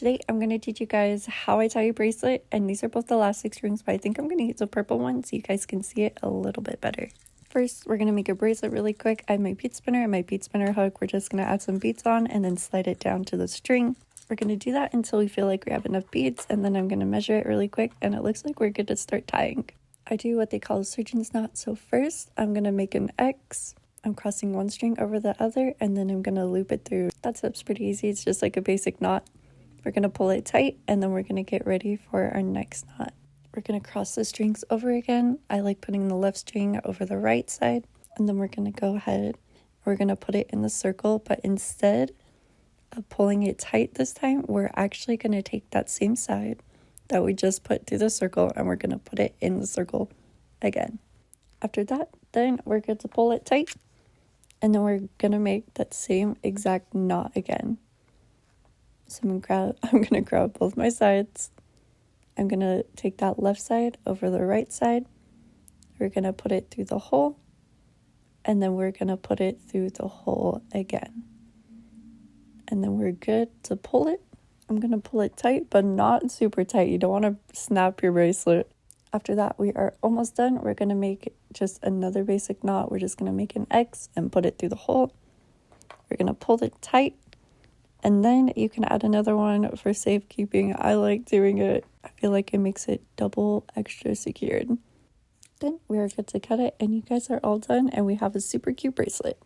today I'm going to teach you guys how I tie a bracelet, and these are both elastic strings, but I think I'm going to use a purple one so you guys can see it a little bit better. First, we're going to make a bracelet really quick. I have my bead spinner and my bead spinner hook. We're just going to add some beads on and then slide it down to the string. We're going to do that until we feel like we have enough beads, and then I'm going to measure it really quick, and it looks like we're good to start tying. I do what they call a surgeon's knot, so first I'm going to make an X. I'm crossing one string over the other, and then I'm going to loop it through. That step's pretty easy. It's just like a basic knot. We're going to pull it tight, and then we're going to get ready for our next knot. We're going to cross the strings over again. I like putting the left string over the right side, and then we're going to go ahead. We're going to put it in the circle, but instead of pulling it tight this time, we're actually going to take that same side that we just put through the circle, and we're going to put it in the circle again. After that, then we're going to pull it tight, and then we're going to make that same exact knot again. So I'm going to grab both my sides. I'm going to take that left side over the right side. We're going to put it through the hole, and then we're going to put it through the hole again. And then we're good to pull it. I'm going to pull it tight, but not super tight. You don't want to snap your bracelet. After that, we are almost done. We're going to make just another basic knot. We're just going to make an X and put it through the hole. We're going to pull it tight, and then you can add another one for safekeeping. I like doing it. I feel like it makes it double extra secured. Then we are good to cut it, and you guys are all done, and we have a super cute bracelet.